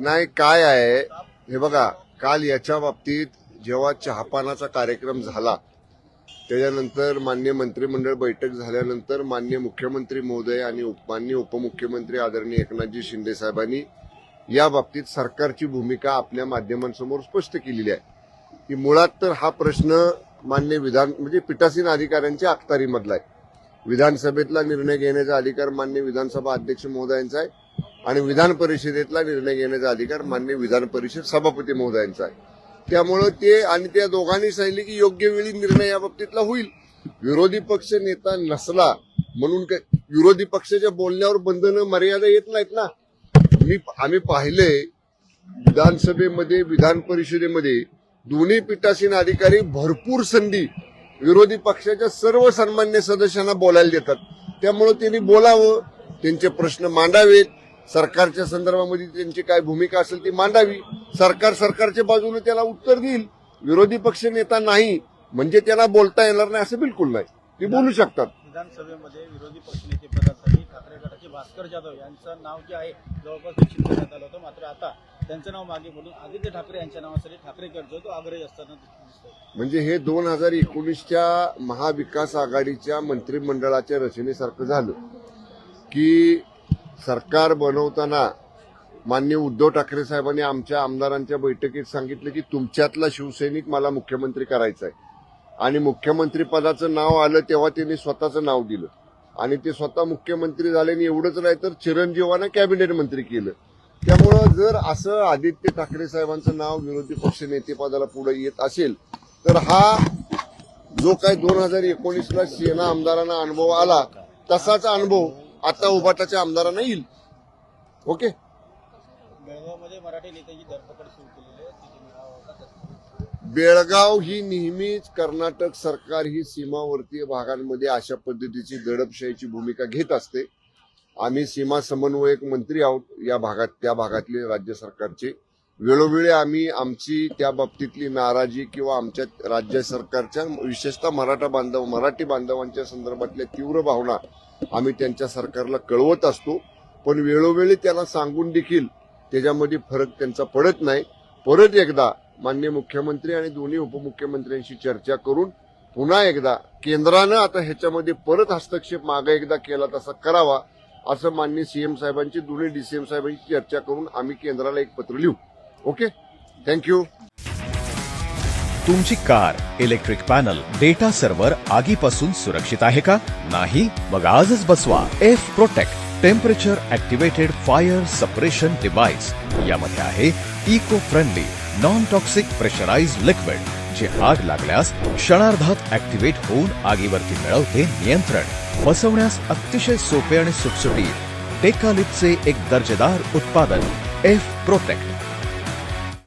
नाही काय आहे हे बघा, काल याच्या बाबतीत जेव्हा चहापानाचा कार्यक्रम झाला त्याच्यानंतर माननीय मंत्रिमंडळ बैठक झाल्यानंतर माननीय मुख्यमंत्री महोदय आणि माननीय उपमुख्यमंत्री आदरणीय एकनाथजी शिंदे साहेबांनी या बाबतीत सरकारची भूमिका आपल्या माध्यमांसमोर स्पष्ट केलेली आहे की मुळात तर हा प्रश्न मान्य म्हणजे पीठासीन अधिकाऱ्यांच्या अखत्यारीमधला आहे. विधानसभेतला निर्णय घेण्याचा अधिकार मान्य विधानसभा अध्यक्ष महोदयांचा आहे आणि विधान परिषदेतला निर्णय घेण्याचा अधिकार मान्य विधान परिषद सभापती महोदयांचा आहे. त्यामुळे ते आणि त्या दोघांनी सांगितले की योग्य वेळी निर्णय या बाबतीतला होईल. विरोधी पक्ष नेता नसला म्हणून विरोधी पक्षाच्या बोलण्यावर बंधनं मर्यादा येत नाहीत ना. आम्ही पाहिले विधानसभेमध्ये विधान परिषदेमध्ये दोन्ही पीठासीन अधिकारी भरपूर संधी विरोधी पक्षाच्या सर्व सन्मान्य सदस्यांना बोलायला देतात. त्यामुळे त्यांनी बोलावं, त्यांचे प्रश्न मांडावेत, सरकारच्या संदर्भामध्ये त्यांची काय भूमिका असेल ती मांडावी. सरकारच्या बाजूने त्याला उत्तर देईल. विरोधी पक्ष नेता नाही म्हणजे त्यांना बोलता येणार नाही असं बिलकुल नाही. ते बोलू शकतात. विधानसभेमध्ये विरोधी पक्षनेते पदासाठी ठाकरे गटाचे भास्कर जाधव यांचं नाव जे आहे जवळपास निश्चित करण्यात आलं होतं. मात्र आता त्यांचं नाव मागे बोलून आदित्य ठाकरे यांच्या नावासाठी ठाकरे गट जो तो आग्रही असताना दिसतोय. म्हणजे हे 2019च्या महाविकास आघाडीच्या मंत्रिमंडळाच्या रचनेसारखं झालं की सरकार बनवताना माननीय उद्धव ठाकरे साहेबांनी आमच्या आमदारांच्या बैठकीत सांगितलं की तुमच्यातला शिवसैनिक मला मुख्यमंत्री करायचा आहे आणि मुख्यमंत्री पदाचं नाव आलं तेव्हा त्यांनी स्वतःचं नाव दिलं आणि ते स्वतः मुख्यमंत्री झाले आणि एवढंच नाही तर चिरंजीवांना कॅबिनेट मंत्री केलं. त्यामुळं जर असं आदित्य ठाकरे साहेबांचं नाव विरोधी पक्ष नेतेपदाला पुढे येत असेल तर हा जो काही 2019ला सेना आमदारांना अनुभव आला तसाच अनुभव आता उभाटाच्या आमदारांना येईल. ओके. बेळगावमध्ये मराठी नेत्यांची धरपकड सुरू केलेली आहे. बेळगाव ही नेहमीच कर्नाटक सरकार ही सीमावर्तीय भागांमध्ये अशा पद्धतीची दडपशाहीची भूमिका घेत असते. आम्ही सीमा समन्वयक मंत्री आहोत या भागात, त्या भागातले राज्य सरकारचे. वेळोवेळी आम्ही आमची त्या बाबतीतली नाराजी किंवा आमच्या राज्य सरकारच्या विशेषतः मराठी बांधवांच्या संदर्भातल्या तीव्र भावना आम्ही त्यांच्या सरकारला कळवत असतो. पण वेळोवेळी त्यांना सांगून देखील त्याच्यामध्ये फरक त्यांचा पडत नाही. परत एकदा माननीय मुख्यमंत्री आणि दोन्ही उपमुख्यमंत्र्यांशी चर्चा करून पुन्हा एकदा केंद्रानं आता ह्याच्यामध्ये परत हस्तक्षेप मागे एकदा केला तसा करावा असं माननीय सीएम साहेबांची दोन्ही डीसीएम साहेबांची चर्चा करून आम्ही केंद्राला एक पत्र लिहू. Okay, thank you. तुमची car, electric panel, data server आगीपासून सुरक्षित आहे का? नाही? मग आजच बसवा F protect temperature activated fire suppression device. यामध्ये आहे eco friendly non toxic pressurised liquid जे आग लागल्यास क्षणार्धात ऍक्टिव्हेट होऊन आगीवरती मिळवते नियंत्रण. बसवण्यास अतिशय सोपे आणि सुटसुटीत टेकालिपचे एक दर्जेदार उत्पादन एफ प्रोटेक्ट.